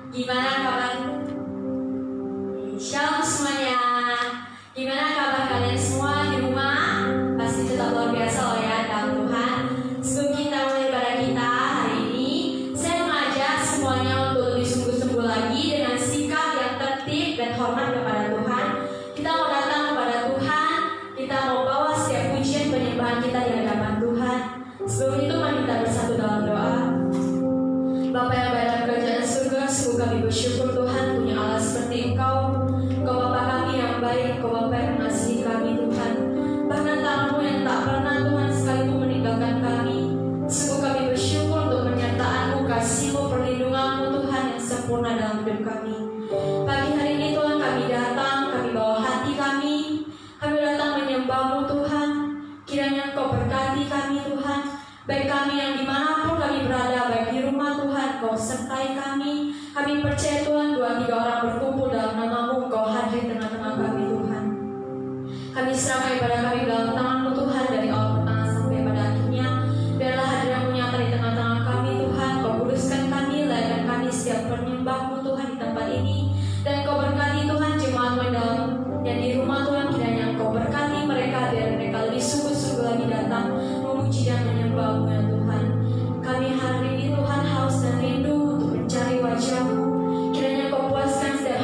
Gimana kabar? Shalom semuanya. Gimana kabar kalian semua di rumah? Pasti tetap luar biasa loh ya dalam Tuhan. Sebelum kita mulai ibadah kita hari ini, saya mengajak semuanya untuk lebih sungguh-sungguh lagi dengan sikap yang tertib dan hormat kepada Tuhan. Kita mau datang kepada Tuhan, kita mau bawa setiap pujian penyembahan kita di hadapan Tuhan. Sebelum itu mari kita bersatu dalam doa. Bapa yang baik dalam kerajaan surga, sungguh kami bersyukur Tuhan punya Allah seperti Engkau. Engkau Bapa kami yang baik, Engkau Bapa yang mengasihi kami Tuhan. Bahkan tangan-Mu yang tak pernah Tuhan sekalipun meninggalkan kami. Sungguh kami bersyukur untuk penyertaan-Mu, kasih-Mu, perlindungan-Mu Tuhan yang sempurna dalam hidup kami. Pagi hari ini Tuhan kami datang, kami bawa hati kami datang menyembah-Mu Tuhan. Kiranya Engkau berkati kami Tuhan. Baik kami yang dimanapun kami berada, baik di rumah Tuhan, Kau sertai kami. Kami percaya Tuhan 2-3 orang berkumpul dalam nama-Mu, Kau hadir di tengah-tengah kami Tuhan. Kami serahkan ibadah kami dalam tangan-Mu Tuhan, dari awal pertengahan sampai pada akhirnya. Biarlah hadirat-Mu nyata di tengah-tengah kami Tuhan. Kau kuduskan kami, layakkan kami setiap penyembah-Mu Tuhan di tempat ini. Dan Kau berkati Tuhan jemaat-Mu yang dalam dan di rumah Tuhan. Kiranya Kau berkati mereka, biar mereka lebih sungguh-sungguh lagi datang memuji dan menyembah-Mu ya Tuhan. Kami hari ini Tuhan haus dan rindu untuk mencari wajah-Mu. Kiranya Kau puaskan setiap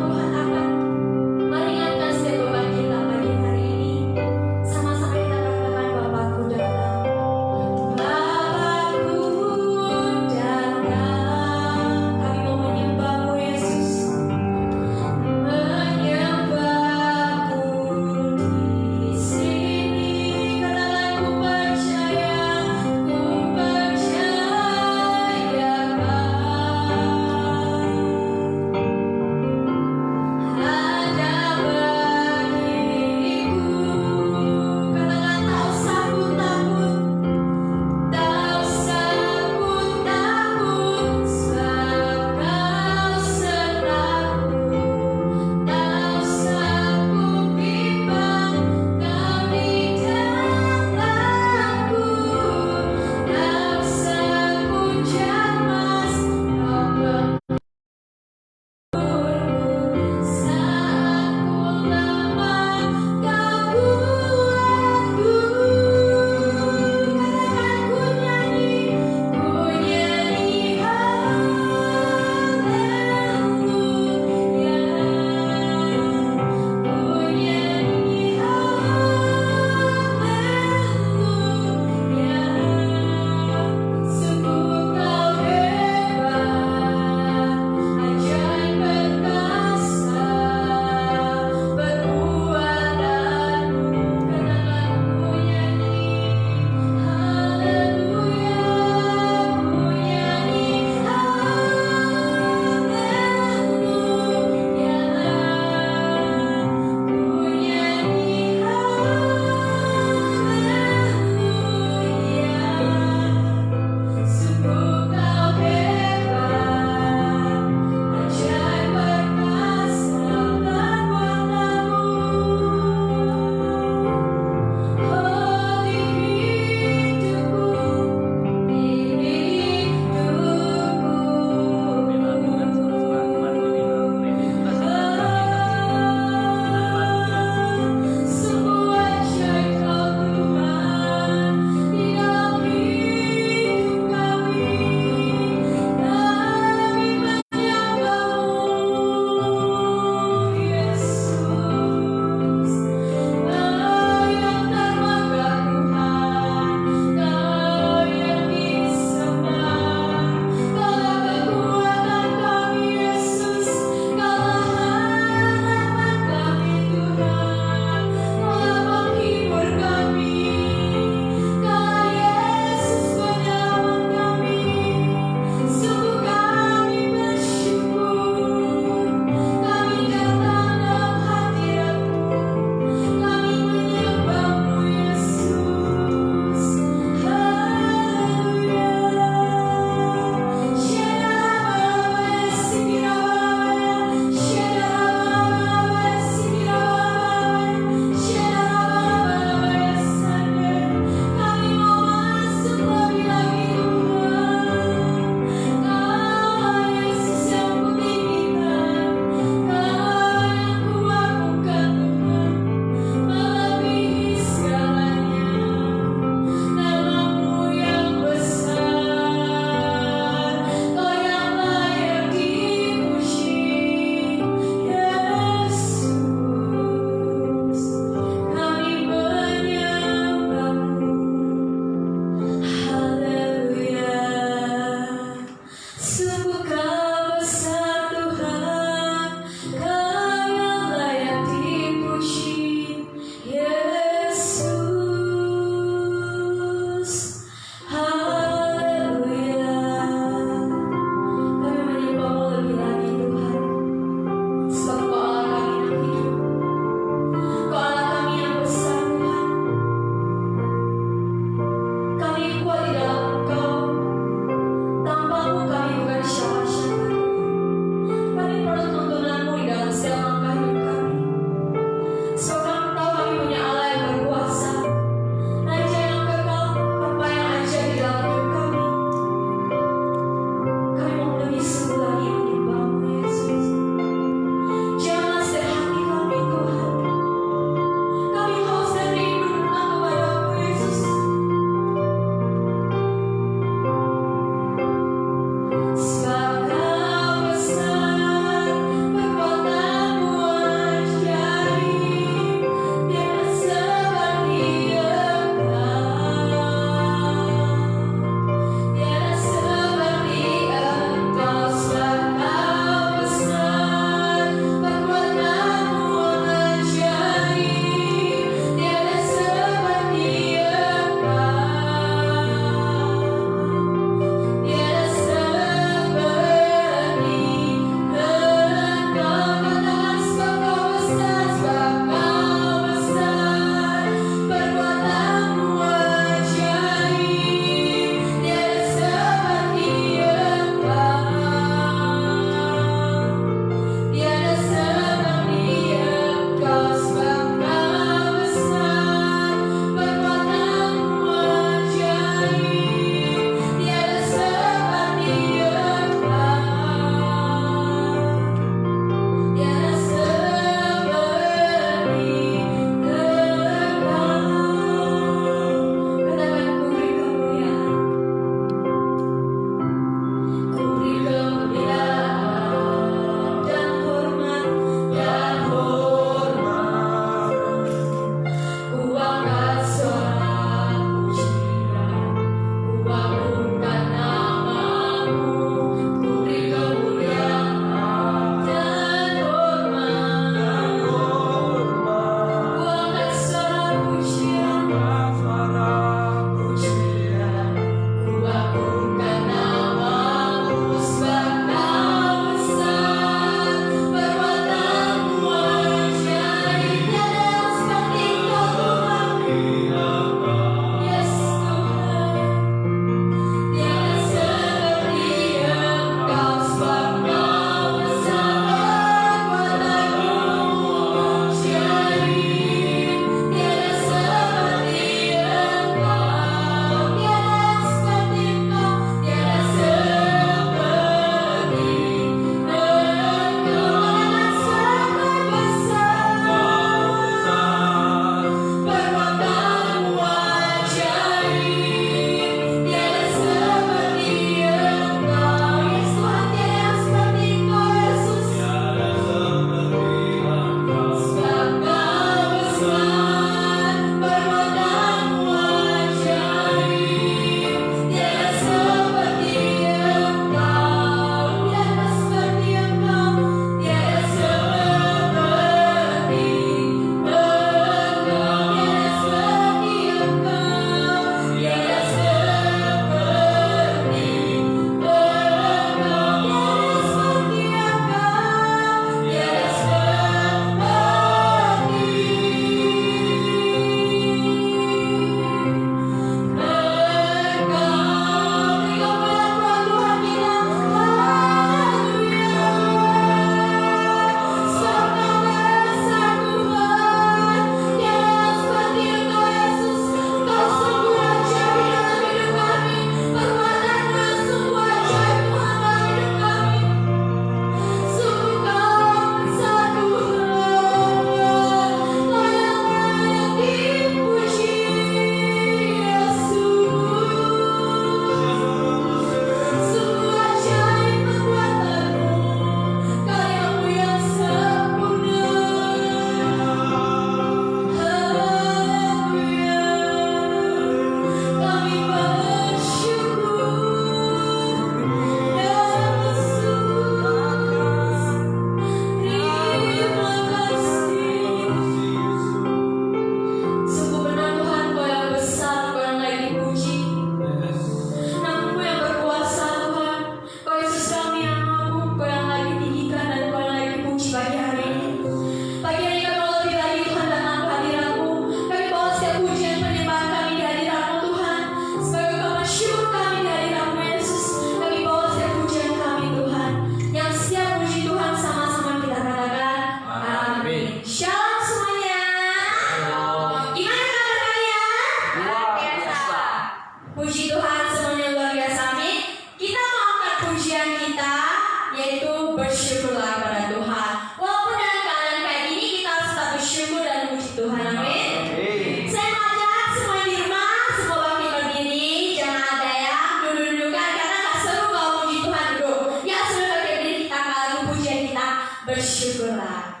bersyukurlah.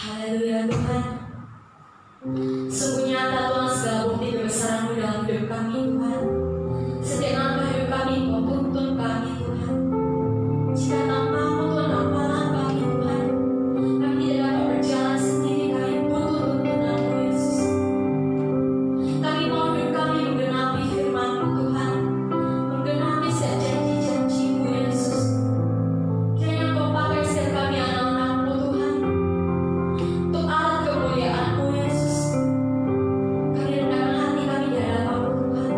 Haleluya Tuhan. Sungguh nyata Tuhan segala bukti kebesaran-Mu dalam hidup kami Tuhan. Setiap langkah hidup kami Kau tuntun kami Tuhan. Jika tanpa-Mu Tuhan apalah kami Tuhan. Kami tidak dapat berjalan sendiri, kami butuh tuntunan-Mu Yesus. Kami mau hidup kami menggenapi firman-Mu Tuhan, menggenapi setiap janji-janji-Mu Yesus. Kiranya Kau pakai setiap kami anak-anak-Mu Tuhan untuk alat kemuliaan-Mu Yesus. Kami rendahkan hati kami di hadapan-Mu Tuhan.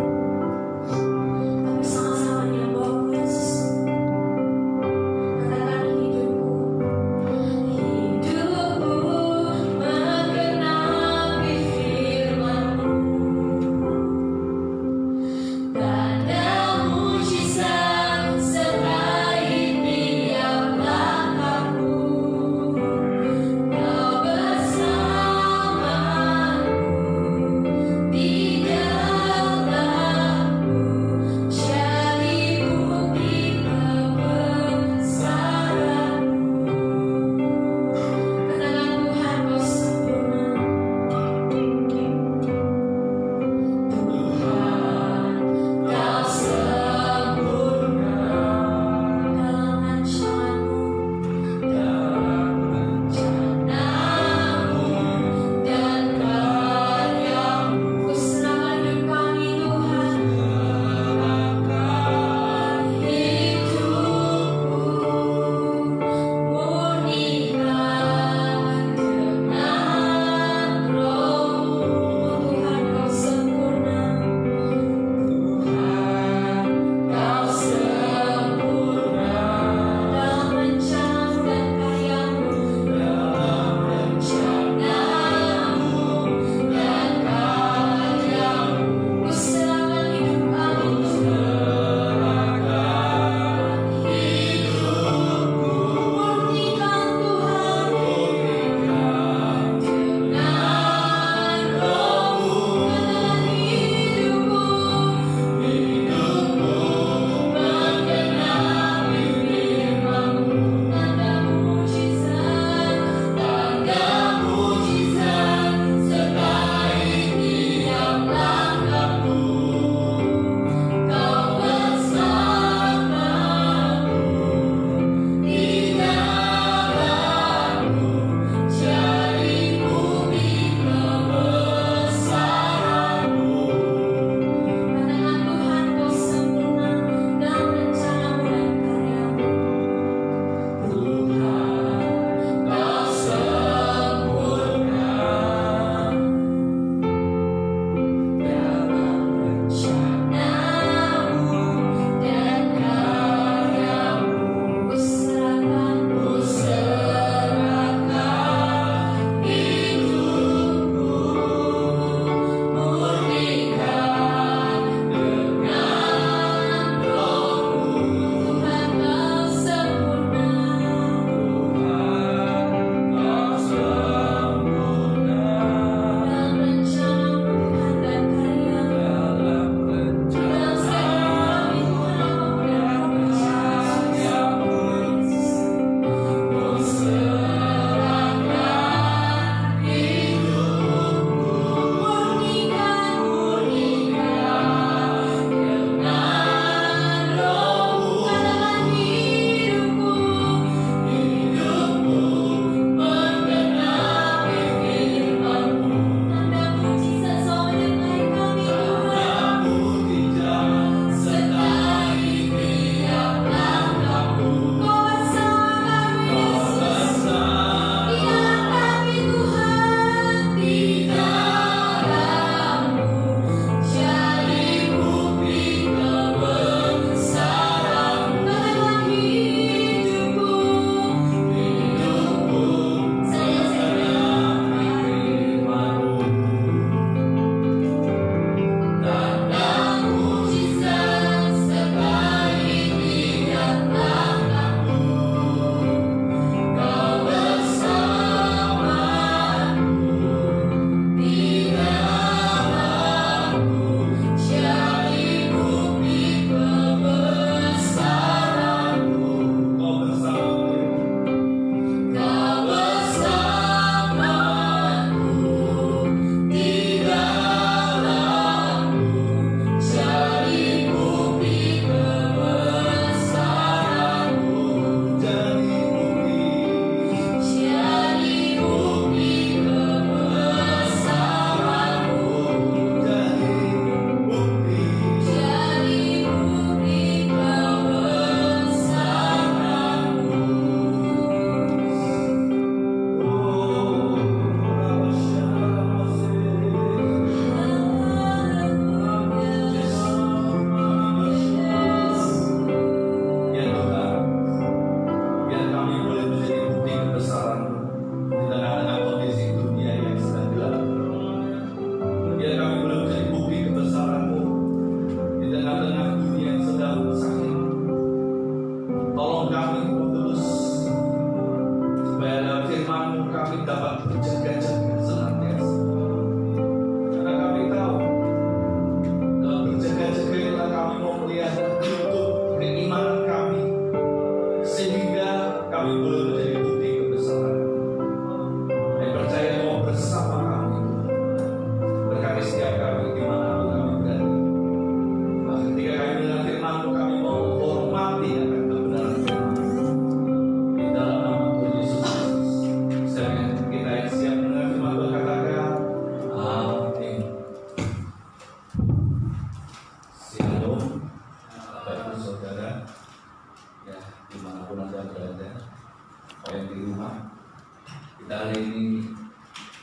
hari ini,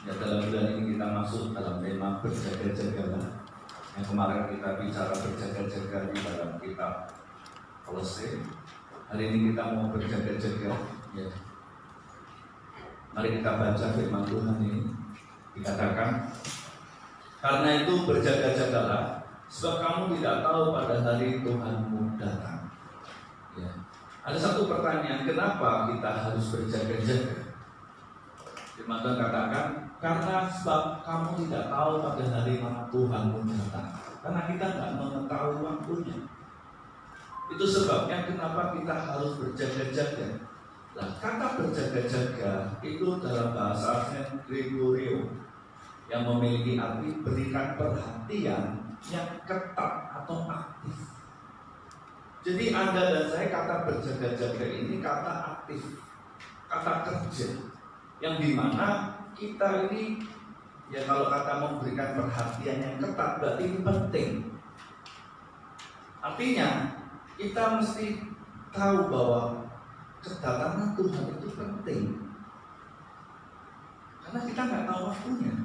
ya dalam bulan ini kita masuk dalam tema berjaga-jagalah. Yang kemarin kita bicara berjaga-jaga di dalam kitab Kolose. Hari ini kita mau berjaga-jaga. Ya. Mari kita baca firman Tuhan ini. Dikatakan, karena itu berjaga-jagalah, sebab kamu tidak tahu pada hari Tuhanmu datang. Ya. Ada satu pertanyaan, kenapa kita harus berjaga-jaga? Firman Tuhan katakan, karena sebab kamu tidak tahu pada hari mana Tuhanmu datang. Karena kita tidak mengetahui waktunya. Itu sebabnya kenapa kita harus berjaga-jaga. Nah, kata berjaga-jaga itu dalam bahasa aslinya Gregorio, yang memiliki arti berikan perhatian yang ketat atau aktif. Jadi Anda dan saya kata berjaga-jaga ini kata aktif, kata kerja, yang dimana kita ini, ya kalau kata memberikan perhatian yang ketat berarti ini penting. Artinya kita mesti tahu bahwa kedatangan Tuhan itu penting, karena kita nggak tahu waktunya.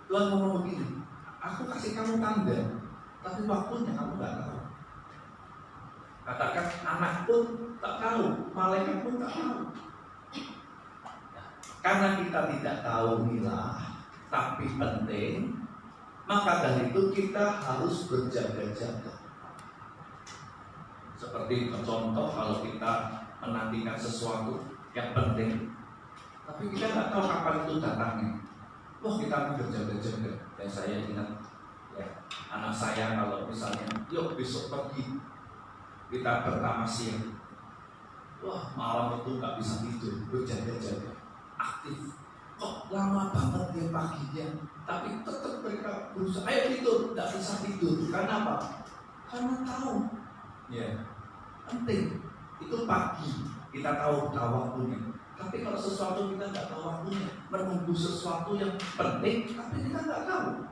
Tuhan ngomong begini, aku kasih kamu tanda, tapi waktunya kamu nggak tahu. Katakan anak pun tak tahu, malaikat pun tak tahu. Karena kita tidak tahu milah, tapi penting, maka dari itu kita harus berjaga-jaga. Seperti contoh, kalau kita menantikan sesuatu yang penting, tapi kita nggak tahu kapan itu datangnya. Wah, kita harus berjaga-jaga. Dan saya ingat, ya, anak saya kalau misalnya, yuk besok pergi, kita pertama siang. Wah, malam itu nggak bisa tidur, berjaga-jaga, aktif. Kok lama banget dia paginya, tapi tetap mereka berusaha, ayo tidur, nggak bisa tidur. Karena apa? Karena tahu, ya, penting. Itu pagi, kita tahu waktunya. Tapi kalau sesuatu kita nggak tahu waktunya, menunggu sesuatu yang penting, tapi kita nggak tahu.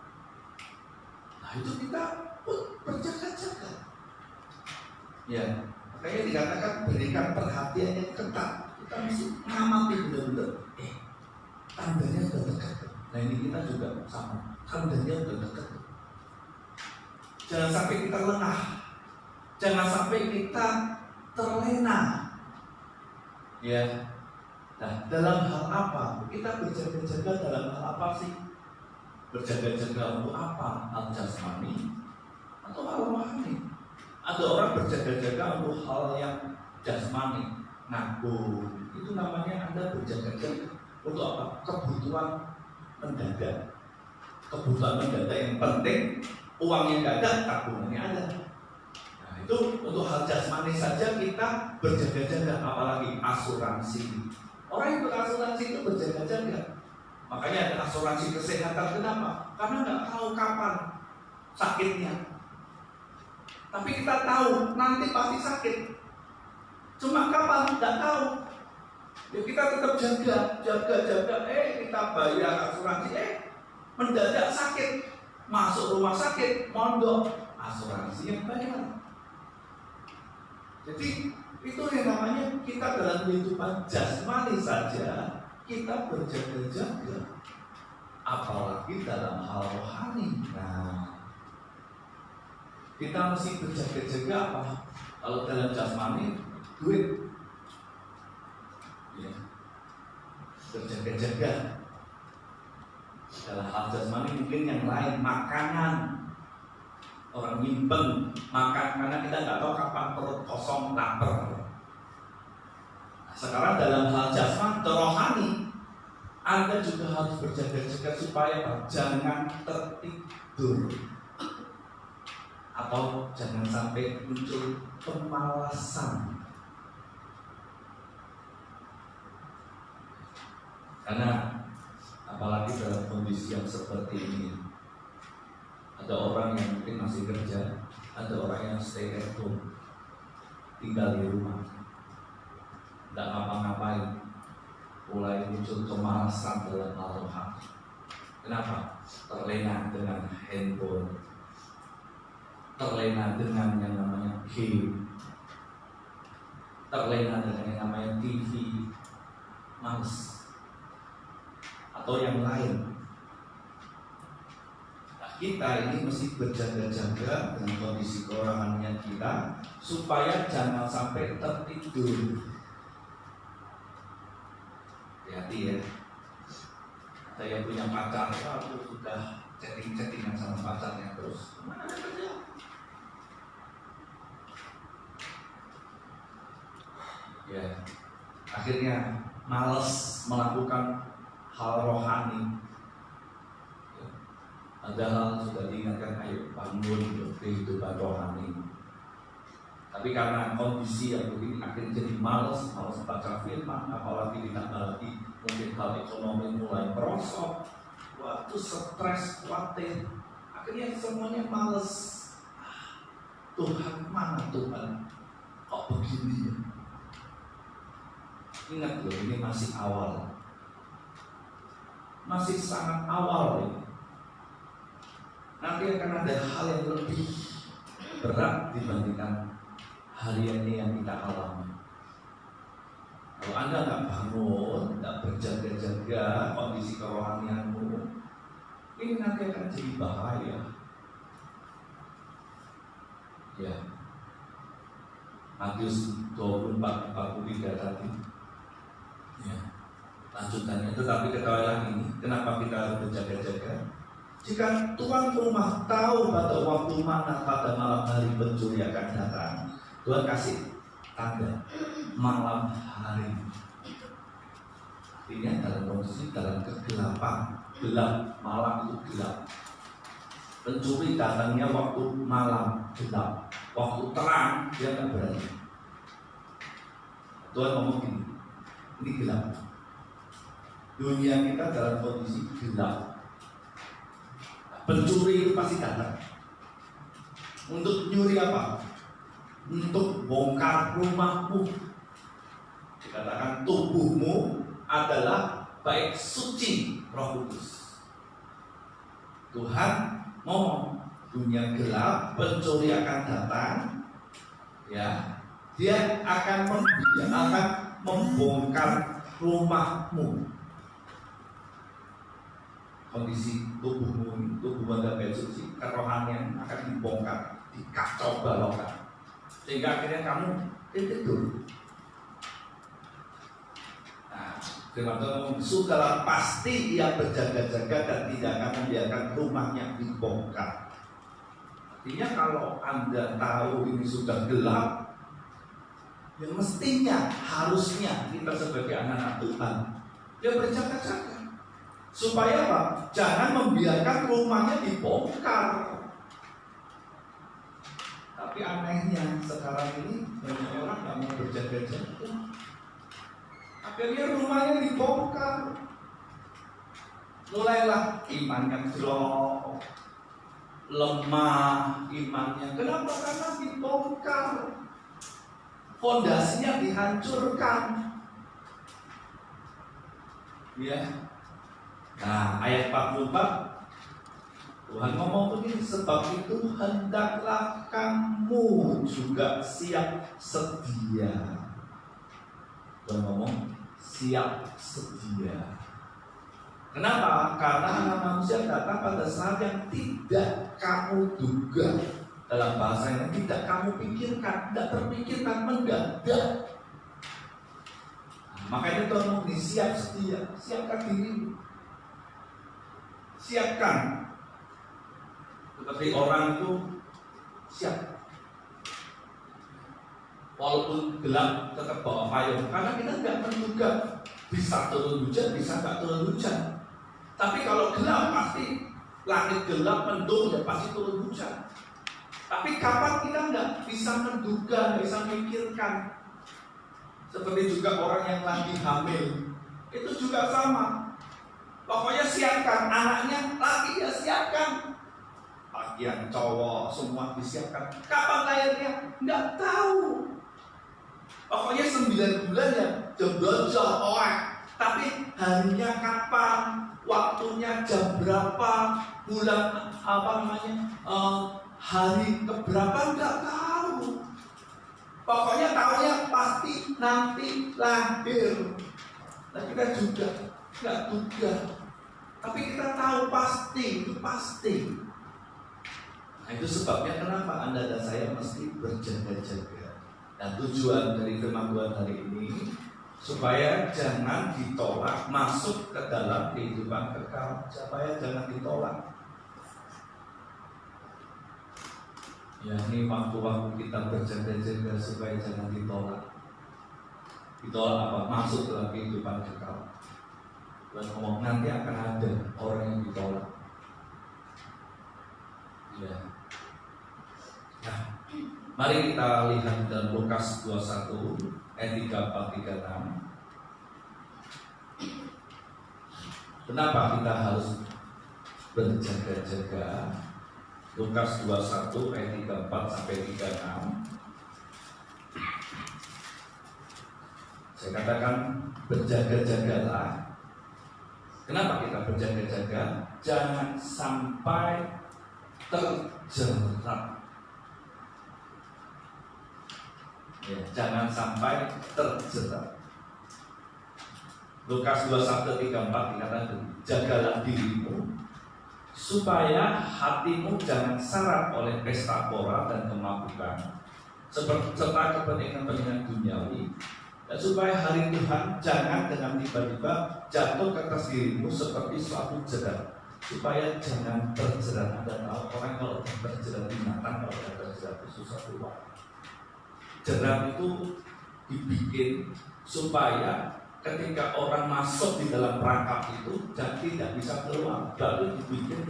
Nah itu kita pun berjaga-jaga. Ya, makanya dikatakan berikan perhatian yang ketat. Kita mesti ngamati benar-benar. Tandanya sudah dekat. Nah ini kita juga sama. Tandanya sudah dekat. Jangan sampai kita lengah. Jangan sampai kita terlena. Ya. Nah, dalam hal apa? Kita berjaga-jaga dalam hal apa sih? Berjaga-jaga untuk apa? Hal jasmani atau hal rohani? Ada orang berjaga-jaga untuk hal yang jasmani, nabung. Itu namanya Anda berjaga-jaga untuk apa? Kebutuhan mendadak. Kebutuhan mendadak yang penting, uangnya nggak ada, tabungannya ada. Nah, itu untuk hal jasmani saja kita berjaga-jaga, apalagi asuransi. Orang yang berasuransi itu berjaga-jaga. Makanya ada asuransi kesehatan. Kenapa? Karena nggak tahu kapan sakitnya. Tapi kita tahu nanti pasti sakit. Cuma kapan? Nggak tahu. Ya kita tetap jaga. Kita bayar asuransi. Mendadak sakit. Masuk rumah sakit, mondok. Asuransi yang bayar. Jadi itu yang namanya kita dalam kehidupan jasmani saja kita berjaga-jaga, apalagi dalam hal rohani. Nah, kita mesti berjaga-jaga apa? Kalau dalam jasmani, duit, ya, berjaga-jaga. Dalam hal jasmani mungkin yang lain, makanan. Orang nyimpen makan karena kita nggak tahu kapan perut kosong lapar. Sekarang dalam hal jasmani rohani, Anda juga harus berjaga-jaga supaya jangan tertidur atau jangan sampai muncul kemalasan. Karena apalagi dalam kondisi yang seperti ini, ada orang yang mungkin masih kerja, ada orang yang stay at home, tinggal di rumah, tidak ngapa-ngapain, mulai muncul kemalasan dalam hal rohani. Kenapa? Terlena dengan handphone, terlena dengan yang namanya game, terlena dengan yang namanya TV, males. atau yang lain. Nah, kita ini mesti berjaga-jaga dengan kondisi kerohanian kita supaya jangan sampai tertidur. Hati-hati ya. Saya punya pacar, aku sudah chatting-chattingan sama pacarnya terus. Mana ada kerja? Ya, akhirnya malas melakukan hal rohani. Ya, padahal sudah diingatkan, ayo bangun kehidupan rohani. Tapi karena kondisi yang begini akhirnya jadi malas baca firman, apalagi ditambah lagi mungkin hal ekonomi mulai merosot, waktu stres, khawatir, akhirnya semuanya malas. Tuhan, mana Tuhan? Kok begini ya? Ingat loh, ini masih awal, masih sangat awal ini. Nanti akan ada hal yang lebih berat dibandingkan hari ini yang kita alami. Kalau Anda nggak bangun, nggak berjaga-jaga kondisi kerohanianmu, ini nanti akan jadi bahaya. Ya, Matius 24:43 tadi. Ya, lanjutannya. Tetapi ketahuilah ini, kenapa kita harus berjaga-jaga? Jika tuan rumah tahu pada waktu mana pada malam hari pencuri akan datang, Tuhan kasih tanda malam hari. Artinya dalam kondisi dalam kegelapan, gelap, malam itu gelap. Pencuri datangnya waktu malam gelap, waktu terang dia nggak berani. Tuhan ngomong gini, ini gelap. Dunia kita dalam kondisi gelap. Pencuri itu pasti datang. Untuk nyuri apa? Untuk bongkar rumahmu. Dikatakan tubuhmu adalah bait suci Roh Kudus. Tuhan ngomong, dunia gelap, pencuri akan datang, ya, dia akan membongkar rumahmu. Kondisi tubuhmu, tubuh anda bait suci, kerohanian akan dibongkar, dikacau balokkan, sehingga akhirnya kamu tidur. Nah, firman Tuhan, sudahlah pasti ia berjaga-jaga dan tidak akan membiarkan rumahnya dibongkar. Artinya kalau Anda tahu ini sudah gelap, yang mestinya, harusnya kita sebagai anak-anak Tuhan, dia berjaga-jaga. Supaya apa? Jangan membiarkan rumahnya dibongkar. Tapi anehnya sekarang ini banyak orang nggak mau berjaga-jaga. Akhirnya rumahnya dibongkar. Mulailah imannya drop, lemah imannya. Kenapa? Karena dibongkar. Fondasinya dihancurkan. Ya. Nah, ayat 44 Tuhan ngomong begini, sebab itu hendaklah kamu juga siap sedia. Tuhan ngomong siap sedia. Kenapa? Karena anak manusia datang pada saat yang tidak kamu duga. Dalam bahasa yang tidak kamu pikirkan, tidak terpikirkan, mendadak. Makanya Tuhan ngomong siap sedia. Siapkan dirimu. Siapkan. Seperti orang itu siap. Walaupun gelap tetap bawa payung. Karena kita nggak menduga bisa turun hujan, bisa nggak turun hujan. Tapi kalau gelap pasti langit gelap mendung ya pasti turun hujan. Tapi kapan kita nggak bisa menduga, nggak bisa memikirkan. Seperti juga orang yang lagi hamil, itu juga sama. Pokoknya siapkan, anaknya lagi ya siapkan. Bagian cowok semua disiapkan. Kapan lahirnya? Nggak tahu. Pokoknya 9 bulan ya jebol-jebol orang. Tapi harinya kapan? Waktunya jam berapa? Bulan hari keberapa? Nggak tahu. Pokoknya tahunya pasti nanti lahir. Nah kita juga nggak duga. Tapi kita tahu pasti, itu pasti. Nah, itu sebabnya kenapa Anda dan saya mesti berjaga-jaga. Dan tujuan dari firman Tuhan hari ini supaya jangan ditolak masuk ke dalam kehidupan kekal, supaya jangan ditolak. Ya, ini waktu-waktu kita berjaga-jaga supaya jangan ditolak. Ditolak apa? Masuk dalam kehidupan kekal. Dan ngomong nanti akan ada orang yang ditolak. Ya. Nah, mari kita lihat dalam Lukas 21 ayat 34-36. Kenapa kita harus berjaga-jaga? Lukas 21 ayat 34-36. Saya katakan berjaga-jagalah. Kenapa kita berjaga-jaga? Jangan sampai terjerat. Ya, jangan sampai terjerat. Lukas 21:34 dikatakan, jagalah dirimu supaya hatimu jangan syarat oleh pesta pora dan kemabukan serta kepentingan-kepentingan duniawi, dan supaya hari Tuhan jangan dengan tiba-tiba jatuh ke atas dirimu seperti suatu jerat, supaya jangan terjerat. Anda tahu orang kalau terjerat binatang, kalau terjerat itu susah keluar. Jerat itu dibikin supaya ketika orang masuk di dalam perangkap itu tidak bisa keluar. Lalu dibikin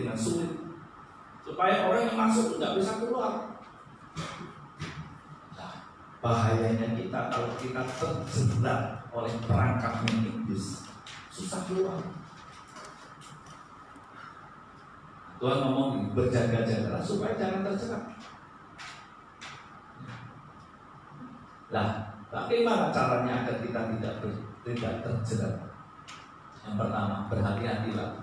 dengan sulit, supaya orang yang masuk itu tidak bisa keluar. Nah, bahayanya kita kalau kita terjerat oleh perangkap iblis, susah keluar. Tuhan ngomong berjaga-jagalah supaya jangan terjerat. Nah, bagaimana caranya agar kita tidak terjerat? Yang pertama, berhati-hatilah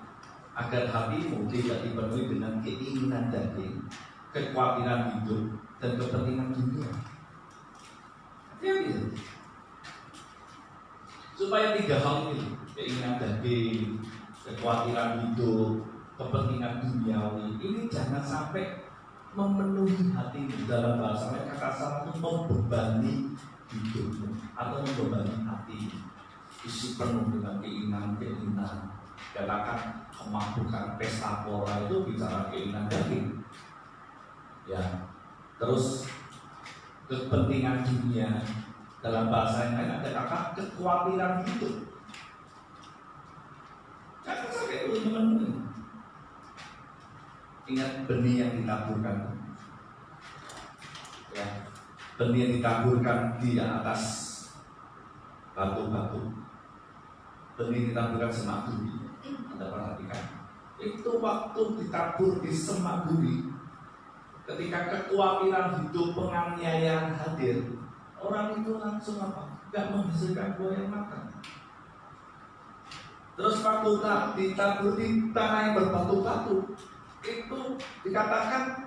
agar hatimu tidak dipenuhi dengan keinginan daging, kekhawatiran hidup, dan kepentingan dunia. Hati-hati. Supaya 3 hal ini, keinginan daging, kekhawatiran hidup, kepentingan duniawi, ini jangan sampai memenuhi hatimu. Dalam bahasa mereka kasar itu membebani hidupmu atau membebani hatimu, isi penuh dengan keinginan. Katakan kemabukan, pesta pora itu bicara keinginan daging, ya. Terus kepentingan dunia, dalam bahasa yang lain ada kata kekhawatiran hidup. Jangan sampai itu memenuhi. Ingat benih yang ditaburkan, ya, benih yang ditaburkan di atas batu-batu, benih ditaburkan semak duri. Anda perhatikan, itu waktu ditabur di semak duri, ketika kekhawatiran hidup, penganiayaan hadir, orang itu langsung apa? Gak menghasilkan buah yang makan. Terus waktu ditabur di tanah yang berbatu-batu, itu dikatakan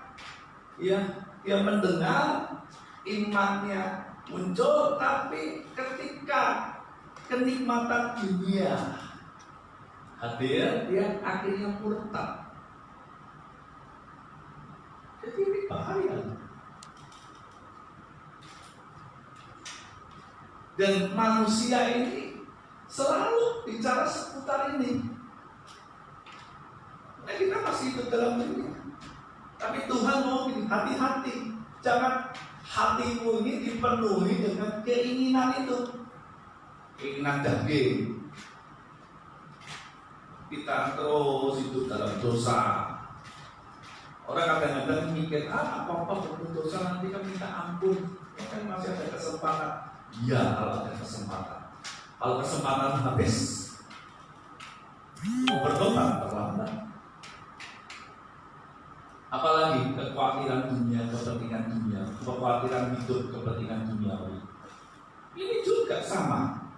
ya, dia mendengar, imannya muncul, tapi ketika kenikmatan dunia hadir, dia akhirnya murtad. Jadi ini bahaya. Dan manusia ini selalu bicara seputar ini. Nah, kita masih hidup dalam dunia, tapi Tuhan mau hati-hati, jangan hatimu ini dipenuhi dengan keinginan itu, keinginan daging. Kita terus hidup dalam dosa. Orang kadang-kadang mikir, apa-apa berdosa nanti kan minta ampun, kan masih ada kesempatan. Ya, kalau ada kesempatan. Kalau kesempatan habis, mau bertobat terlambat. Apalagi kekhawatiran dunia, kepentingan dunia, kekhawatiran hidup, kepentingan duniawi. Ini juga sama.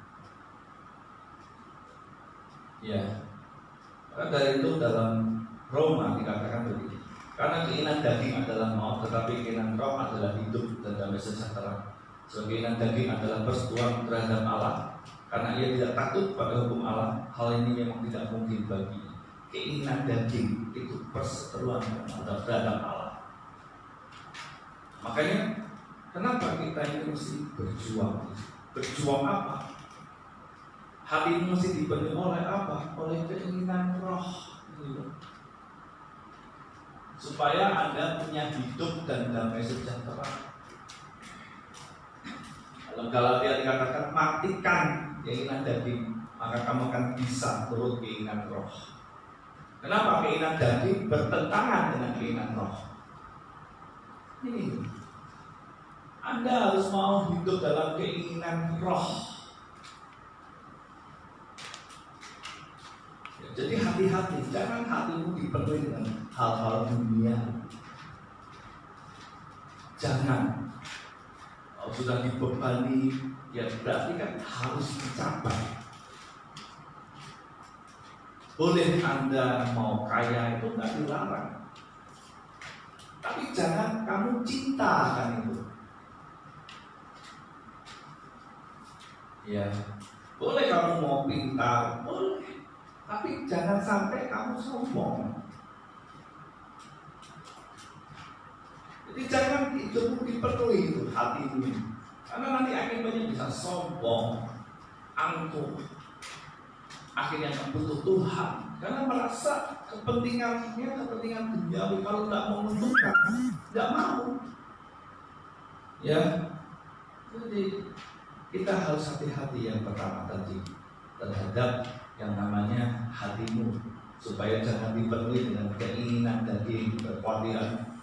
Ya, karena dari itu dalam Roma dikatakan begini. Karena keinginan daging adalah maut, tetapi keinginan roh adalah hidup dan damai sejahtera. Sebab keinginan daging adalah persetujuan terhadap Allah, Karena ia tidak takut pada hukum Allah, hal ini memang tidak mungkin bagi keinginan daging itu perseteruan terhadap Allah. Makanya kenapa kita ini mesti berjuang? Berjuang apa? Hati ini mesti dipenuhi oleh apa? Oleh keinginan roh, supaya Anda punya hidup dan damai sejahtera. Dalam Galatia dikatakan, matikan keinginan daging, maka kamu akan bisa turut keinginan roh. Kenapa? Keinginan daging bertentangan dengan keinginan roh. Ini, Anda harus mau hidup dalam keinginan roh. Jadi hati-hati, jangan hatimu dipenuhi dengan hal-hal dunia. Jangan. Kalau sudah dibebani, ya berarti kan harus dicapai. Boleh Anda mau kaya itu nggak dilarang, tapi jangan kamu cinta akan itu. Ya, boleh kamu mau pintar, boleh, tapi jangan sampai kamu sombong. Jadi jangan hidupmu dipenuhi itu hatimu, karena nanti akibatnya bisa sombong, angkuh, akhirnya tak butuh Tuhan, karena merasa kepentingan duniawi. Kalau tidak menguntungkan, tidak mau. Ya, jadi kita harus hati-hati yang pertama tadi terhadap yang namanya hatimu, supaya jangan dipenuhi dengan keinginan daging, kekhawatiran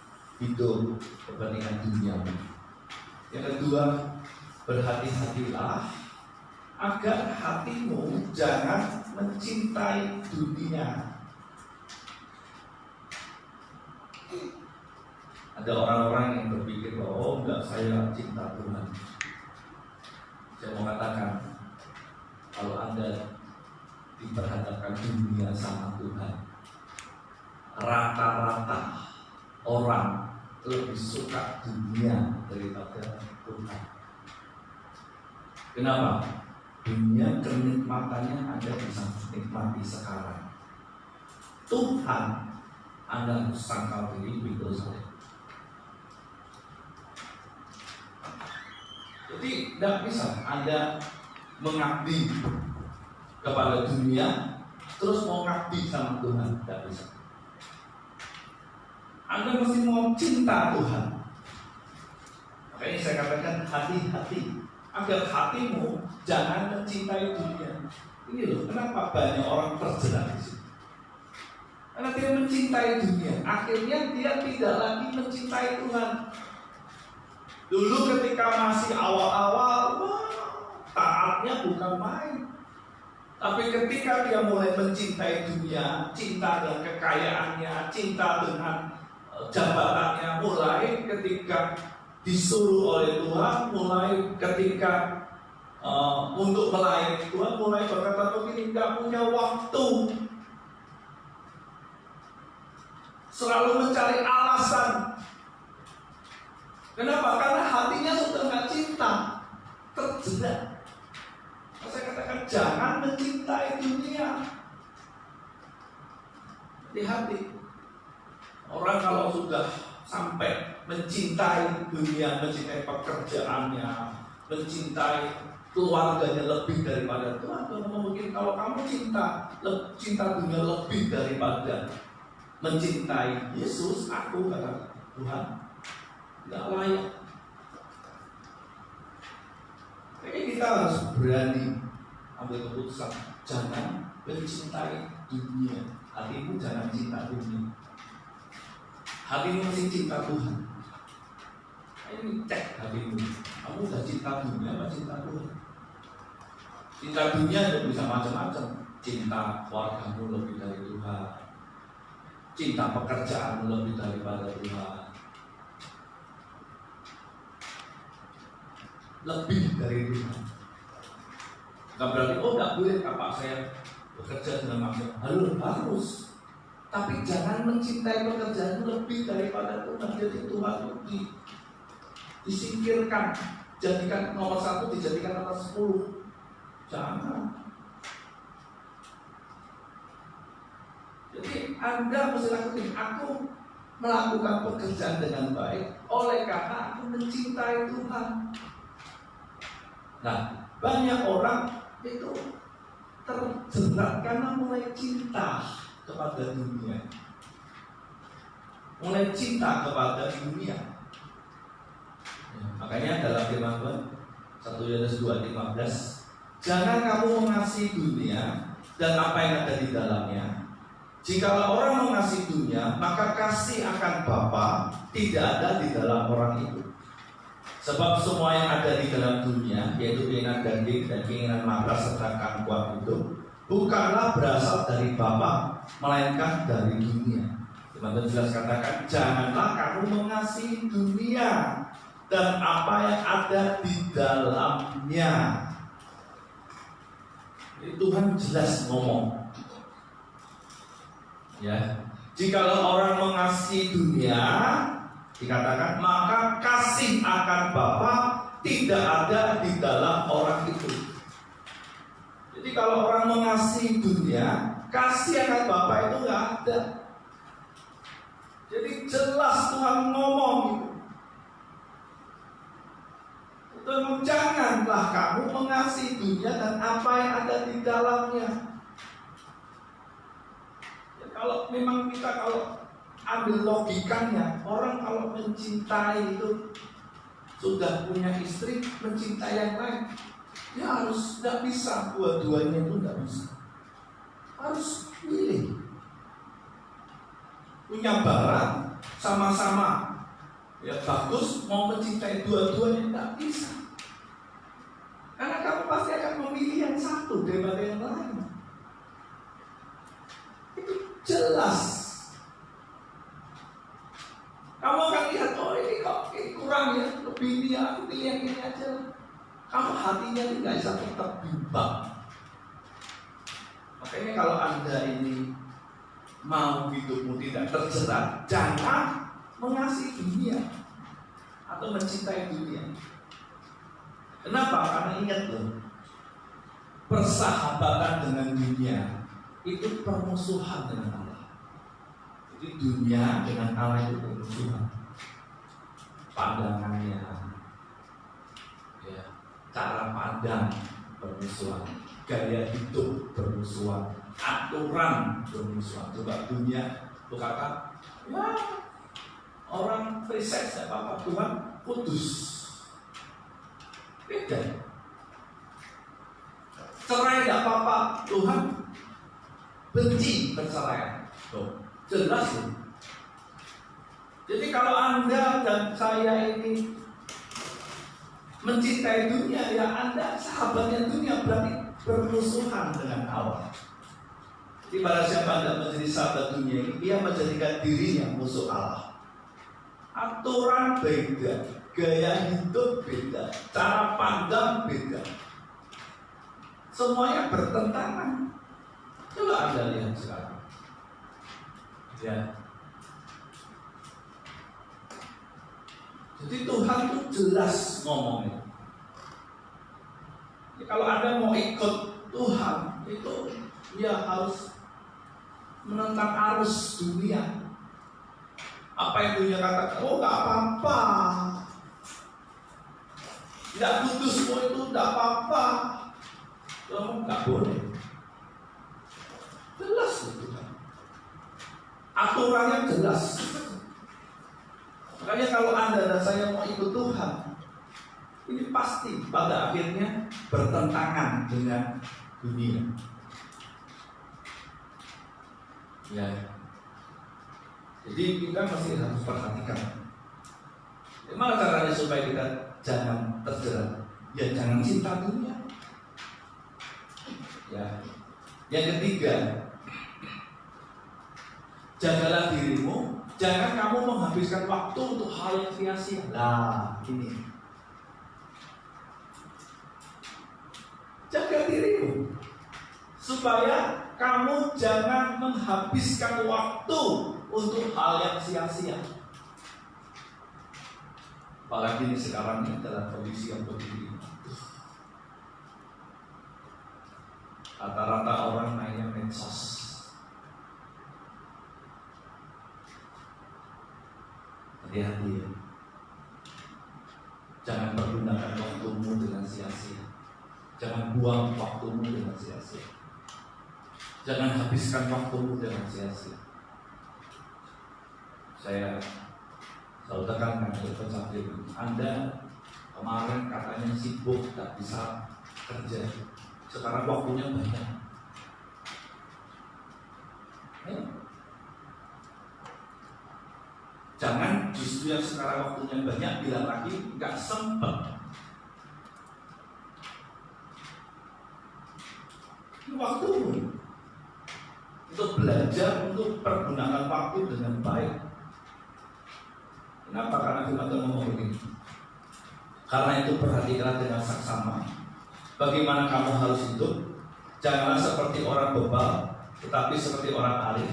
hidup, kepentingan duniawi. Yang kedua, berhati-hatilah agar hatimu jangan mencintai dunia. Ada orang-orang yang berpikir bahwa oh enggak, saya cinta Tuhan. Saya mau katakan, kalau Anda diperhadapkan dunia sama Tuhan, rata-rata orang lebih suka dunia daripada Tuhan. Kenapa? Dunia kenikmatannya Anda bisa nikmati sekarang. Tuhan Anda harus sangkal diri begitu saja. Jadi tidak bisa Anda mengabdi kepada dunia terus mau ngabdi sama Tuhan, tidak bisa. Anda mesti mau cinta Tuhan. Makanya saya katakan hati-hati agar hatimu jangan mencintai dunia. Ini loh, kenapa banyak orang terjerat di sini? Karena dia mencintai dunia, akhirnya dia tidak lagi mencintai Tuhan. Dulu ketika masih awal-awal, taatnya bukan main. Tapi ketika dia mulai mencintai dunia, cinta dengan kekayaannya, cinta dengan jabatannya, mulai ketika disuruh oleh Tuhan, mulai ketika untuk melayani Tuhan, mulai berkata begini, tidak punya waktu, selalu mencari alasan. Kenapa? Karena hatinya sudah nggak cinta, terjerat. Saya katakan jangan mencintai dunia. Hati-hati. Orang kalau sudah sampai mencintai dunia, mencintai pekerjaannya, mencintai keluarganya lebih daripada Tuhan, mungkin kalau kamu cinta dunia lebih daripada mencintai Yesus, aku kata Tuhan tidak layak. Jadi kita harus berani ambil keputusan, jangan mencintai dunia. Hatimu jangan cinta dunia. Hatimu mesti cinta Tuhan. Ini cek hatimu. Kamu udah cinta dunia apa cinta Tuhan? Cinta dunia itu bisa macam-macam. Cinta keluargamu lebih dari Tuhan. Cinta pekerjaanmu lebih daripada Tuhan. Lebih dari Tuhan. Bukan berarti oh nggak boleh Pak saya bekerja dengan maksimal. Harus. Tapi jangan mencintai pekerjaan lebih daripada Tuhan. Jadi Tuhan itu disingkirkan, jadikan nomor 1, dijadikan nomor 10. Jangan. Jadi Anda mesti lakukan. Aku melakukan pekerjaan dengan baik oleh karena aku mencintai Tuhan. Nah, banyak orang itu terjerat karena mulai cinta kepada dunia, mulai cinta kepada dunia. Makanya dalam firman Tuhan 1 Yohanes 2:15, jangan kamu mengasihi dunia dan apa yang ada di dalamnya. Jikalau orang mengasihi dunia, maka kasih akan Bapa tidak ada di dalam orang itu. Sebab semua yang ada di dalam dunia, yaitu keinginan daging dan keinginan mata serta kangkuan itu, bukanlah berasal dari Bapa, melainkan dari dunia. Teman-teman jelas katakan, janganlah kamu mengasihi dunia dan apa yang ada di dalamnya. Jadi Tuhan jelas ngomong. Ya, jikalau orang mengasihi dunia, dikatakan maka kasih akan Bapa tidak ada di dalam orang itu. Jadi kalau orang mengasihi dunia, kasih akan Bapa itu nggak ada. Jadi jelas Tuhan ngomong itu. Janganlah kamu mengasihi dunia dan apa yang ada di dalamnya. Kalau memang kita ambil logikanya, orang kalau mencintai itu sudah punya istri, mencintai yang lain, ya harus tidak bisa, dua-duanya itu tidak bisa. Harus pilih. Punya barang sama-sama, ya bagus, mau mencintai dua-duanya tidak bisa. Karena kamu pasti akan memilih yang satu daripada yang lain. Jelas. Kamu akan lihat, oh ini kok kurang ya, lebih ini ya, aku pilih yang ini aja. Kamu hatinya tidak bisa tetap bimbang. Makanya kalau Anda ini mau hidupmu tidak terjerat, jangan mengasihi dunia atau mencintai dunia. Kenapa? Karena ingat loh, persahabatan dengan dunia itu permusuhan dengan Allah. Jadi dunia dengan Allah itu permusuhan. Pandangannya, ya, cara pandang permusuhan, gaya hidup permusuhan, aturan permusuhan. Coba dunia itu kata, ya orang free sex ya apa Tuhan kudus. Beda. Cerai tidak apa-apa, Tuhan benci perceraian. Tuh, jelas loh. Jadi kalau Anda dan saya ini mencintai dunia, ya Anda sahabatnya dunia, berarti bermusuhan dengan Allah. Jadi pada siapa Anda menjadi sahabat dunia ini, dia menjadikan dirinya musuh Allah. Aturan beda, gaya hidup beda, cara pandang beda, semuanya bertentangan. Coba Anda lihat sekarang, ya. Jadi Tuhan itu jelas ngomongnya. Jadi kalau Anda mau ikut Tuhan, itu ya harus menentang arus dunia. Apa yang dunia katakan, oh nggak apa-apa, nggak kudusmu itu nggak apa-apa, kamu nggak boleh. Jelas itu kan, aturannya jelas. Makanya kalau Anda dan saya mau ikut Tuhan, ini pasti pada akhirnya bertentangan dengan dunia. Ya. Jadi kita masih harus perhatikan. Gimana caranya supaya kita jangan terjerat? Ya jangan cinta dunia. Ya. Yang ketiga, jagalah dirimu. Jangan kamu menghabiskan waktu untuk hal yang sia-sia. Nah, ini. Jaga dirimu supaya kamu jangan menghabiskan waktu untuk hal yang sia-sia. Apalagi ini sekarang ini dalam kondisi yang begini. Rata-rata orang mainnya medsos. Hati-hati ya. Jangan pergunakan waktumu dengan sia-sia. Jangan buang waktumu dengan sia-sia. Jangan habiskan waktumu dengan sia-sia. Saya selalu tekankan ke pencapaian, Anda kemarin katanya sibuk, tak bisa kerja. Sekarang waktunya banyak. Jangan justru yang sekarang waktunya banyak bilang lagi nggak sempat. Ini waktumu untuk belajar, untuk pergunakan waktu dengan baik. Kenapa? Karena firman Tuhan ngomong begini. Karena itu perhatikanlah dengan saksama bagaimana kamu harus hidup. Janganlah seperti orang bebal, tetapi seperti orang alim.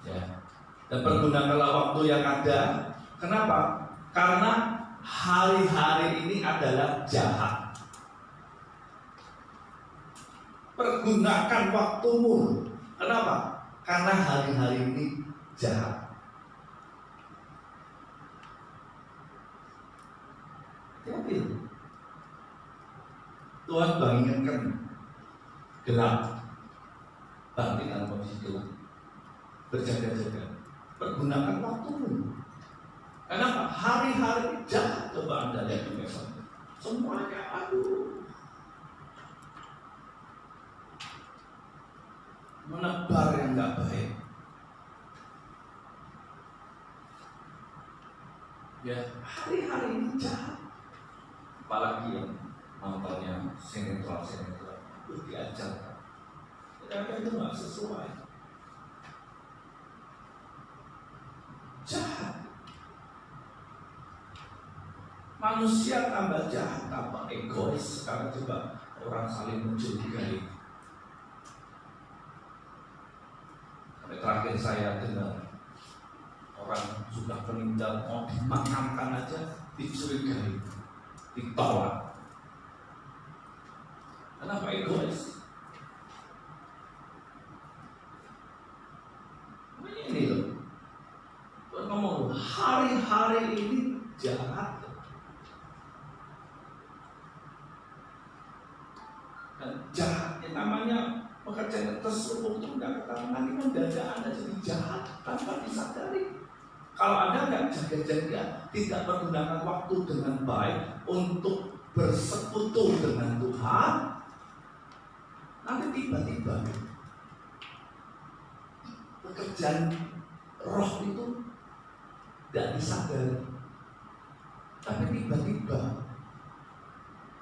Ya. Dan pergunakanlah waktu yang ada. Kenapa? Karena hari-hari ini adalah jahat. Pergunakan waktumu. Kenapa? Karena hari-hari ini jahat. Hati-hati. Tuhan mengingatkan gelap. Bangkit dalam kondisi gelap. Berjaga-jaga. Pergunakan waktumu. Kenapa? Hari-hari jahat. Coba Anda lihat di medsos. Semuanya aduh. Menebar yang nggak baik. Ya, hari-hari ini jahat. Apalagi yang nontonnya sinetron itu diajarkan. Ternyata itu nggak sesuai. Jahat. Manusia tambah jahat, tambah egois. Sekarang coba orang saling mencurigai. Terakhir saya dengar orang sudah meninggal mau dimakamkan aja dicurigai, ditolak. Kenapa egois? Ini loh. Tuhan ngomong hari-hari ini jahat. Dan jahatnya namanya pekerjaan terselubung itu enggak ketahuan, nanti mendadak Anda jadi jahat tanpa disadari. Kalau Anda enggak jaga-jaga, tidak menggunakan waktu dengan baik untuk bersekutu dengan Tuhan, nanti tiba-tiba pekerjaan roh itu tidak disadari, tapi tiba-tiba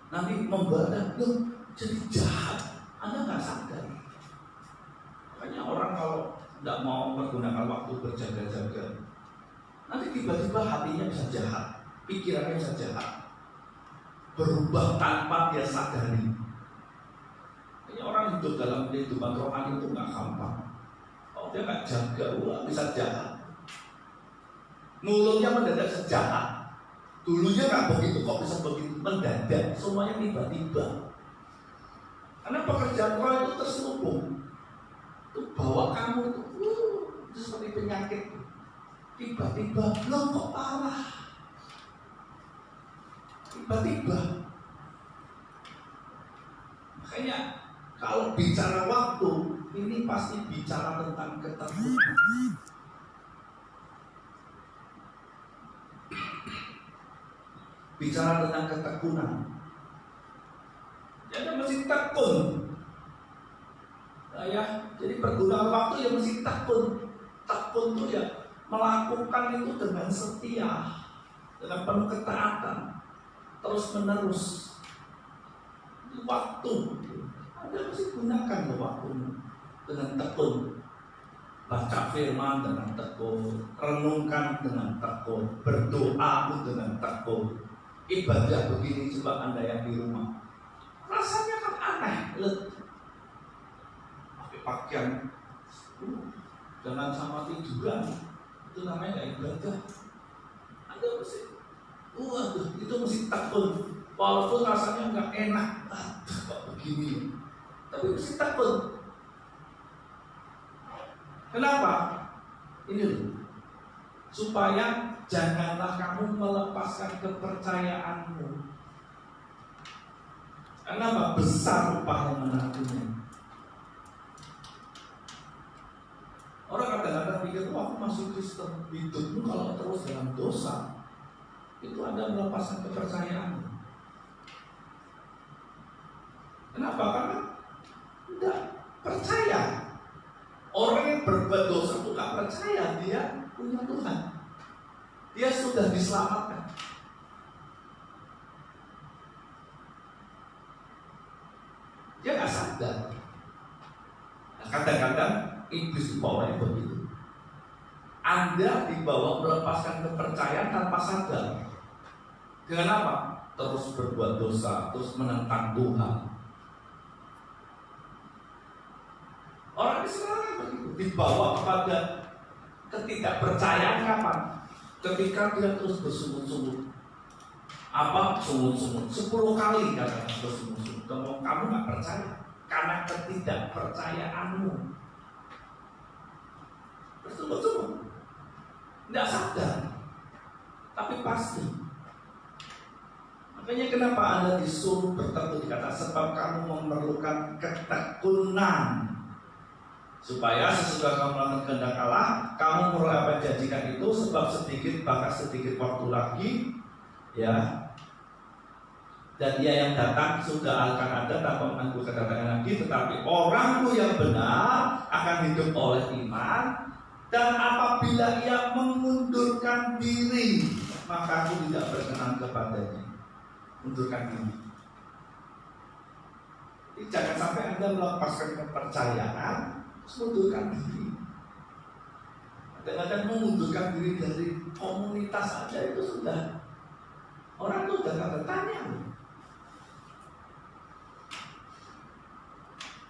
nanti membuat Anda jadi jahat. Anda nggak sadar. Makanya orang kalau tidak mau menggunakan waktu berjaga-jaga, nanti tiba-tiba hatinya bisa jahat, pikirannya bisa jahat, berubah tanpa dia sadari. Makanya orang hidup dalam kehidupan rohani itu nggak gampang. Kalau dia nggak jaga, bisa jahat. Mulutnya mendadak sejahat. Dulunya nggak begitu, kok bisa begitu mendadak. Semuanya tiba-tiba. Karena pekerjaan roh itu terselubung. Itu bawa kamu itu seperti penyakit. Tiba-tiba, loh kok parah. Tiba-tiba. Makanya kalau bicara waktu, ini pasti bicara tentang ketekunan. Bicara tentang ketekunan. Jadi mesti tekun. Nah, ya, jadi pergunakan waktu ya mesti tekun. Tekun itu ya melakukan itu dengan setia, dengan penuh ketaatan, terus menerus. Waktu Anda mesti gunakan waktumu dengan tekun. Baca firman dengan tekun, renungkan dengan tekun, berdoa dengan tekun. Ibadah begini coba Anda yang di rumah. Rasanya kan aneh, pakai pakaian jangan sama tiduran. Itu namanya nggak ibadah. Anda mesti, waduh, itu mesti takut. Walaupun rasanya nggak enak, kok begini. Tapi mesti takut. Kenapa? Ini loh, supaya janganlah kamu melepaskan kepercayaanmu. Kenapa? Besar upah yang menantinya. Orang kadang-kadang pikir, aku masuk Kristen, hidupmu kalau terus dalam dosa, itu Anda melepaskan kepercayaanmu. Kenapa? Karena tidak percaya. Orang yang berbuat dosa itu tidak percaya dia punya Tuhan. Dia sudah diselamatkan. Dia nggak sadar. Nah, kadang-kadang iblis dibawanya begitu. Anda dibawa melepaskan kepercayaan tanpa sadar. Dengan apa? Terus berbuat dosa, terus menentang Tuhan. Orang Israel begitu, dibawa kepada ketidakpercayaan kapan? Ketika dia terus bersungut-sungut. Apa? Sungut-sungut 10 kali katanya bersungut-sungut. Kamu nggak percaya karena ketidakpercayaanmu. Bersungut-sungut, nggak sadar, tapi pasti. Makanya kenapa Anda disuruh bertekun kata, sebab kamu memerlukan ketekunan. Supaya sesudah kamu melakukan kehendak Allah, kamu memperoleh apa yang janjikan itu, sebab sedikit bahkan sedikit waktu lagi, ya. Dan dia yang datang sudah akan ada tanpa menunggu kedatangan lagi, tetapi orangku yang benar akan hidup oleh iman. Dan apabila ia mengundurkan diri, maka aku tidak berkenan kepadanya. Mundurkan diri. Jadi jangan sampai Anda melepaskan kepercayaan, mundurkan diri. Kadang-kadang mengundurkan diri dari komunitas saja itu sudah, orang itu sudah tanda tanya.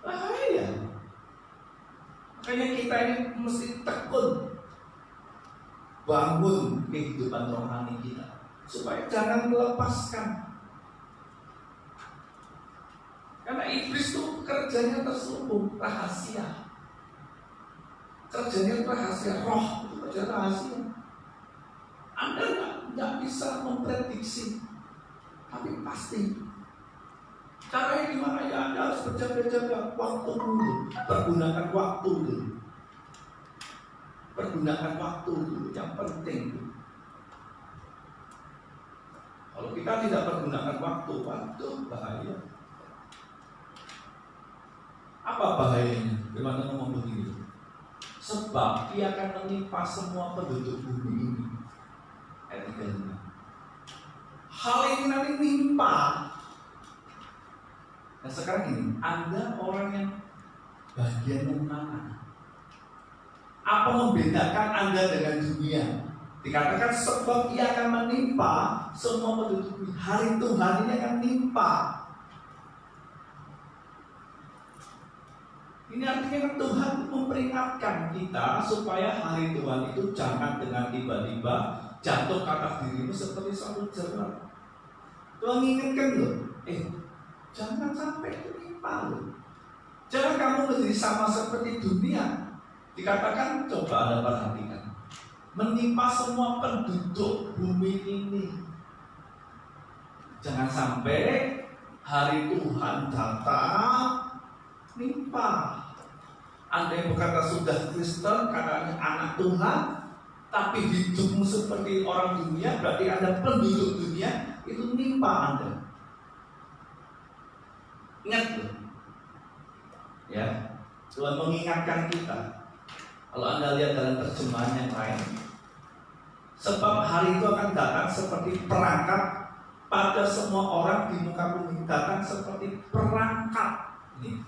Bahaya. Makanya kita ini mesti tekun bangun kehidupan rohani kita supaya jangan melepaskan. Karena iblis itu kerjanya terselubung, rahasia. Kerjanya rahasia, roh itu kerja rahasia. Anda nggak bisa memprediksi, tapi pasti. Caranya gimana ya? Anda harus berjaga-jaga waktu dulu, pergunakan waktu dulu. Pergunakan waktu dulu, yang penting. Kalau kita tidak pergunakan waktu, bahaya. Apa bahayanya? Bagaimana ngomong begini? Sebab dia akan menimpa semua penduduk bumi ini. Ayat 35. Hal ini nanti nimpa. Nah sekarang ini, Anda orang yang bagian yang mana? Apa membedakan Anda dengan dunia? Dikatakan sebab ia akan menimpa semua penduduk bumi. Hari Tuhan ini akan menimpa. Ini artinya Tuhan memperingatkan kita supaya hari Tuhan itu jangan dengan tiba-tiba jatuh ke atas dirimu seperti suatu jerat. Tuhan ingatkan loh, jangan sampai menimpa loh. Jangan kamu menjadi sama seperti dunia. Dikatakan, coba Anda perhatikan, menimpa semua penduduk bumi ini. Jangan sampai hari Tuhan datang nimpa. Anda yang berkata sudah Kristen, katanya anak Tuhan, tapi hidupmu seperti orang dunia, berarti Anda penduduk dunia, itu nimpa Anda. Ingat loh, ya, Tuhan mengingatkan kita. Kalau Anda lihat dalam terjemahan yang lain, sebab hari itu akan datang seperti perangkap pada semua orang di muka bumi. Datang seperti perangkap. Ini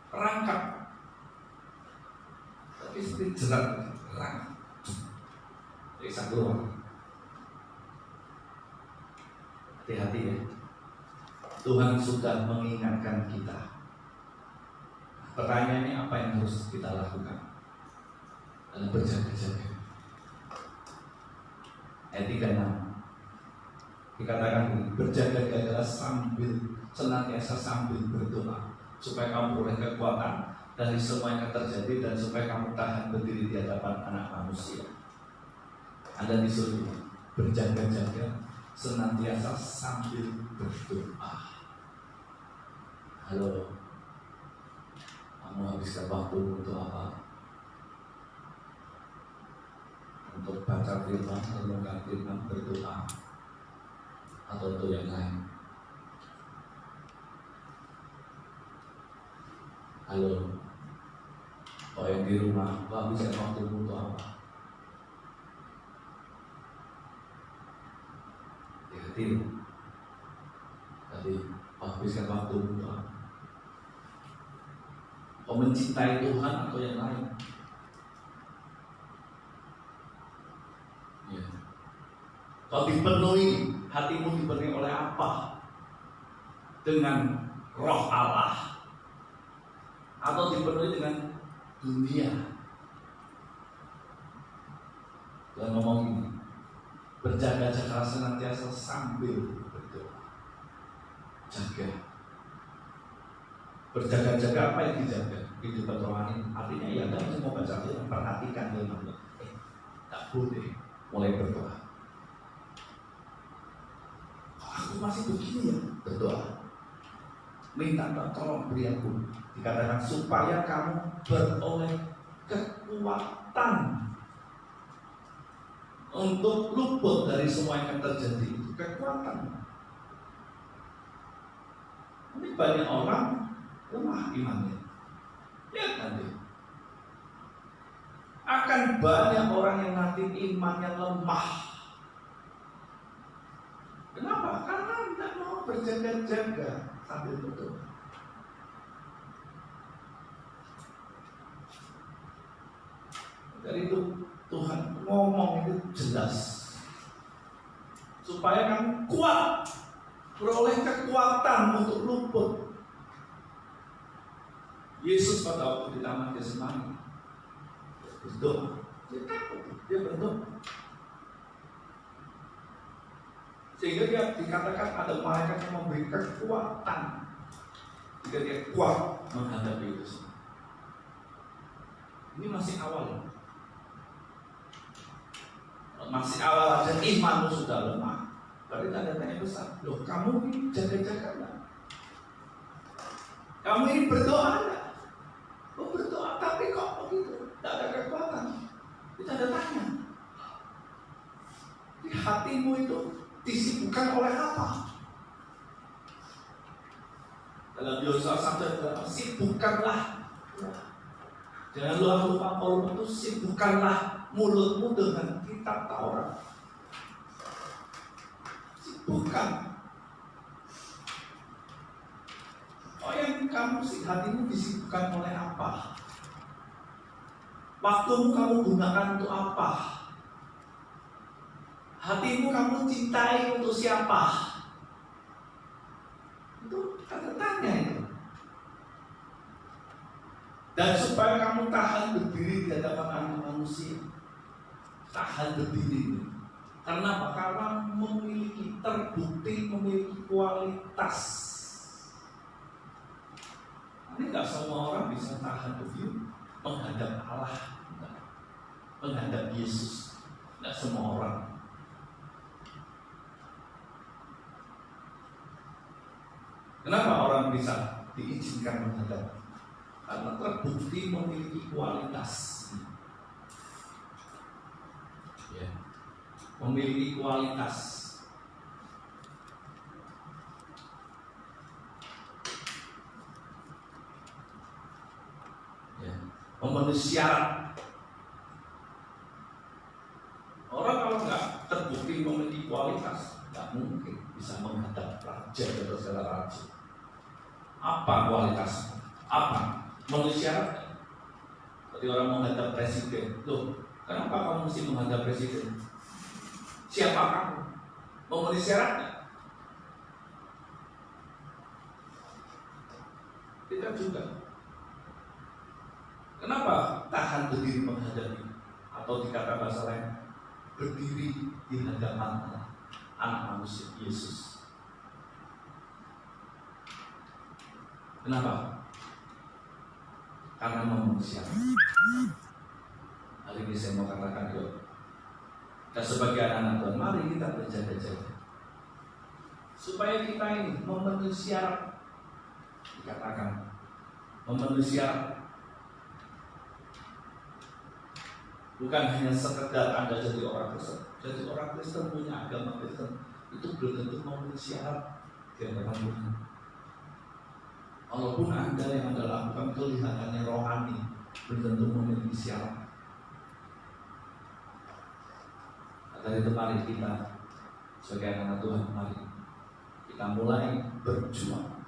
perangkap, tapi seperti jerat, bisa keluar. Hati-hati ya. Tuhan sudah mengingatkan kita. Pertanyaannya, apa yang harus kita lakukan dalam berjaga-jaga? Ayat 36 dikatakan begini, berjaga-jagalah senantiasa sambil berdoa, supaya kamu beroleh kekuatan dari semua yang akan terjadi, dan supaya kamu tahan berdiri di hadapan anak manusia. Anda disuruh berjaga-jaga senantiasa sambil berdoa. Halo, kamu habiskan waktu untuk apa? Untuk baca firman, renungkan firman, berdoa, atau untuk yang lain? Halo, kalau yang di rumah, habiskan waktu untuk apa? Tadi habiskan waktu untuk apa? Kau mencintai Tuhan atau yang lain? Ya. Kau dipenuhi, hatimu dipenuhi oleh apa? Dengan roh Allah, atau dipenuhi dengan dunia? Dan ngomong ini, berjaga-jaga senantiasa sambil berdoa. Jaga. Berjaga-jaga, apa yang dijaga? Kehidupan rohani. Artinya ya Anda mau baca Firman, perhatikan firman. Tak boleh mulai berdoa. Kok aku masih begini ya? Berdoa. Minta tolong beri aku. Dikatakan supaya kamu beroleh kekuatan untuk luput dari semua yang akan terjadi. Itu kekuatan. Ini banyak orang lemah imannya. Lihat nanti, akan banyak orang yang nanti imannya lemah. Kenapa? Karena tidak mau berjaga-jaga sambil berdoa. Dari itu Tuhan ngomong itu jelas, supaya kamu kuat, beroleh kekuatan untuk luput. Yesus pada waktu di Taman Getsemani berdoa, dia takut, dia berdoa, sehingga dia dikatakan ada malaikat yang memberi kekuatan jika dia kuat menghadapi itu semua. Ini masih awal, masih awal aja imanmu sudah lemah, berarti tanda-tanya besar. Loh, kamu ini jaga-jaga enggak? Kamu ini berdoa enggak? Oh, berdoa tapi kok begitu? Tidak ada kekuatan. Itu ada tanya. Di hatimu itu disibukkan oleh apa? Dalam Yosua 1:8, sibukkanlah. Jangan lupa Paulus itu, sibukkanlah mulutmu dengan kitab Taurat. Sibukkan. Oh, yang kamu hatimu disibukkan oleh apa? Waktumu kamu gunakan untuk apa? Hatimu kamu cintai untuk siapa? Itu tanda tanya itu. Dan supaya kamu tahan berdiri di hadapan anak manusia, tahan berdiri. Karena apa? Karena terbukti memiliki kualitas. Ini nggak semua orang bisa tahan berdiri menghadap Allah, menghadap Yesus. Nggak semua orang. Kenapa orang bisa diizinkan menghadap? Karena terbukti memiliki kualitas. Ya. Memiliki kualitas. Memenuhi syarat. Orang kalau nggak terbukti memiliki kualitas, nggak mungkin bisa menghadap raja atau segala raja. Apa kualitasnya? Apa? Memenuhi syarat. Seperti orang menghadap presiden. Loh, kenapa kamu mesti menghadap presiden? Siapa kamu? Memenuhi syaratnya? Tidak juga. akan berdiri menghadapi, atau dikata bahasa lain, berdiri di hadapan anak manusia Yesus. Kenapa? Karena manusia. Hari ini saya mau katakan kita sebagai anak Tuhan, mari kita berjaga-jaga supaya kita ini memenuhi syarat. Dikatakan memenuhi syarat, bukan hanya sekedar Anda jadi orang Kristen. Jadi orang Kristen punya agama Kristen itu belum tentu memenuhi syarat di hadapan Tuhan. Walaupun Anda yang Anda lakukan kelihatannya rohani, belum tentu memenuhi syarat. Dari itu mari kita sebagai anak Tuhan, mari kita mulai berjuang,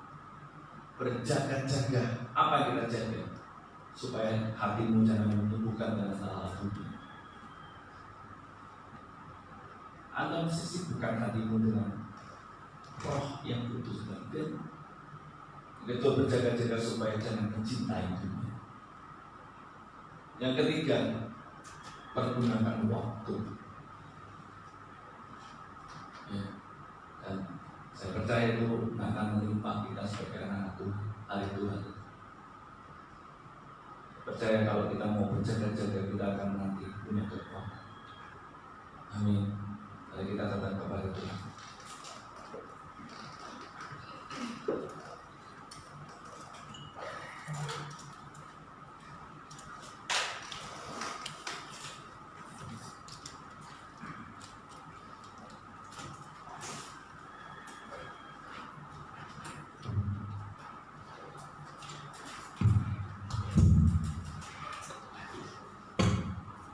berjaga-jaga. Apa yang kita jaga? Supaya hatimu jangan menumbuhkan dengan hal dunia. Anda mesti sibukkan hatimu dengan roh yang kudus dan firman. Begitu berjaga-jaga supaya jangan mencintai dunia. Yang ketiga, pergunakan waktu. Ya. Dan saya percaya itu akan menimpa kita sebagai anak Tuhan, hari Tuhan. Percaya kalau kita mau berjaga-jaga, kita akan nanti punya kekuatan. Amin. Mari kita datang kepada Tuhan.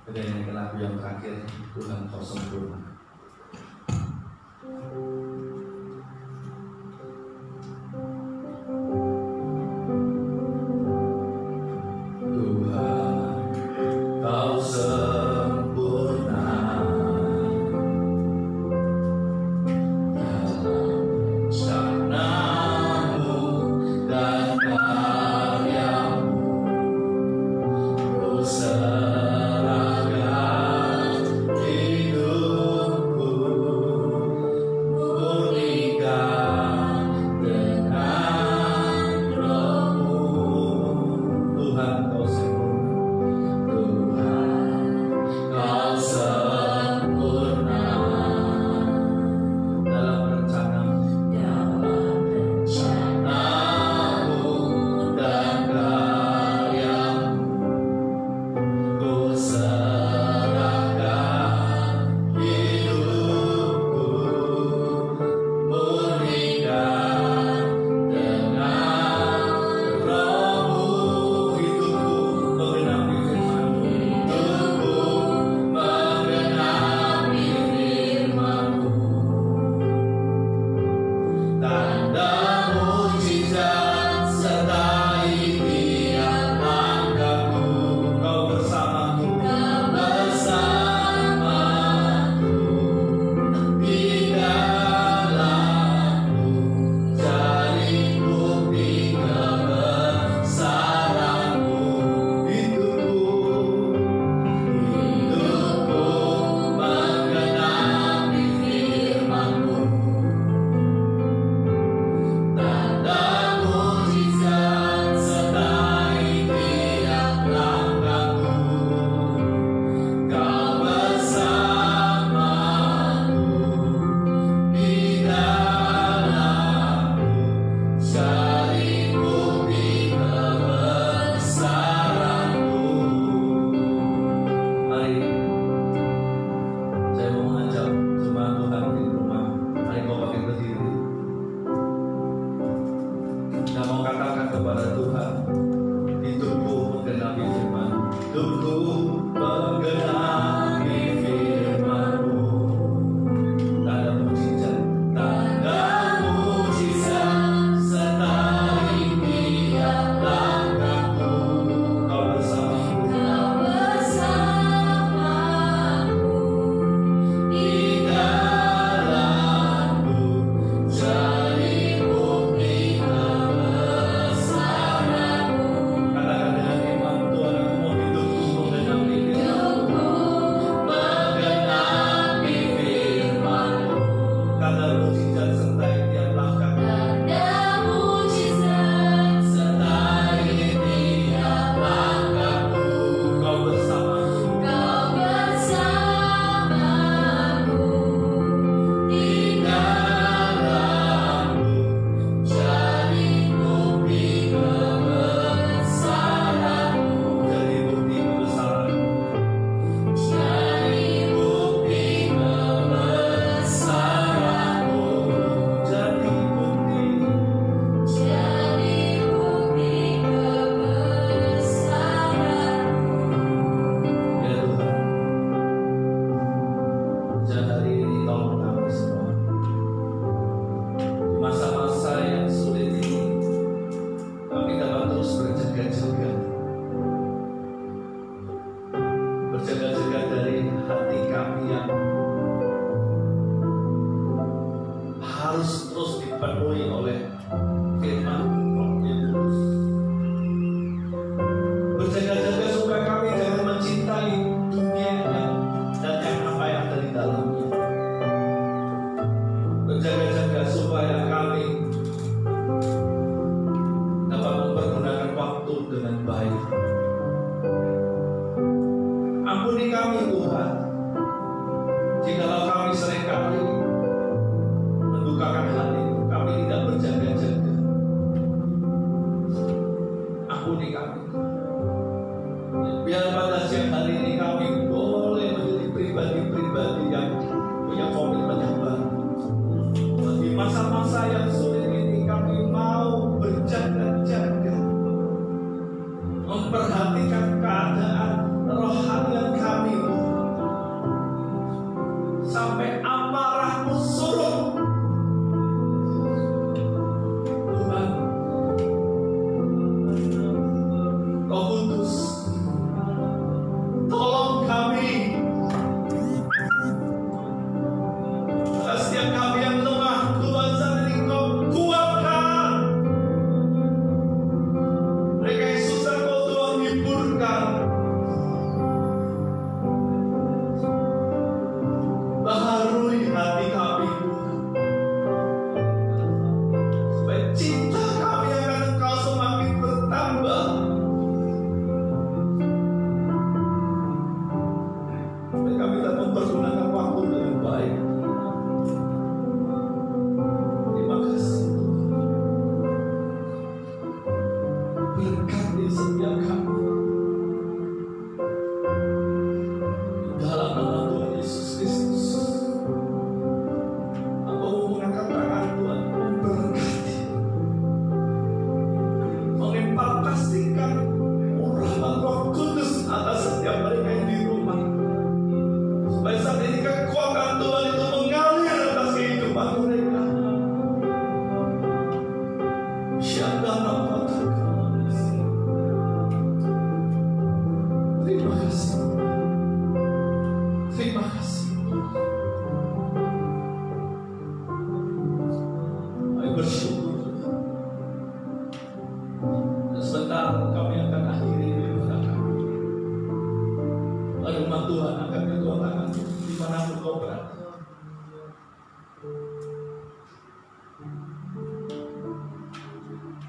Dan lagu yang terakhir, Tuhan kau sempurna. Tuhan kau sempurna dalam caknamu dan karyamu. Ku serahkan hidup Biar pada siang hari ini kami boleh menjadi pribadi-pribadi yang punya komitmen yang baru. Di masa-masa yang sulit ini kami mau berjaga-jaga, memperhatikan keadaan rohanian kami, sampai amarah-Mu surut. Tuhan, Roh Kudus, tolong kami. Setiap kami yang lemah, Tuhan, saat ini Kau kuatkan. Mereka yang susah, Kau Tuhan hiburkan. Baharui hati kami, supaya cinta kami akan Engkau semakin bertambah. Supaya kami dapat mempergunakan waktu dengan baik. Terima kasih, berkati setiap kami dalam nama Tuhan Yesus Kristus. Aku mengangkat tangan Tuhan, memberkati, mengimpartasikan urapan Roh Kudus atas setiap mereka yang di rumah, supaya saat ini kekuatan Tuhan itu mengalir atas kehidupan mereka. Terima kasih. Terima kasih. Kami bersyukur. Dan sebentar kami akan akhiri ibadah kami. Lalu rumah Tuhan akan kedua tangan dimanapun kau berada.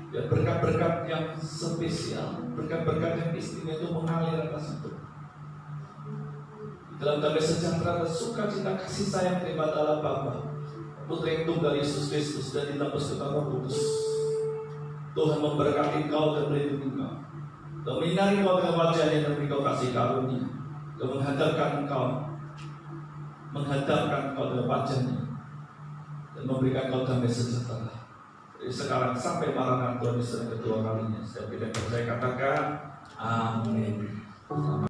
Biar berkat-berkat yang spesial, berkat-berkat yang istimewa itu mengalir atas itu. Dalam damai sejahtera dan sukacita kasih sayang daripada Allah Bapa, Putra yang tunggal Yesus Kristus, dan ditembus ke Roh Kudus. Tuhan memberkati kau dan melindungi kau, dan menyinari kau dengan wajahnya dan beri kau kasih karunia, dan menghadapkan kau dengan wajahnya, dan memberikan kau damai sejahtera. Dari sekarang sampai Maranatha Tuhan Yesus yang kedua kalinya. Setiap kita percaya katakan amin.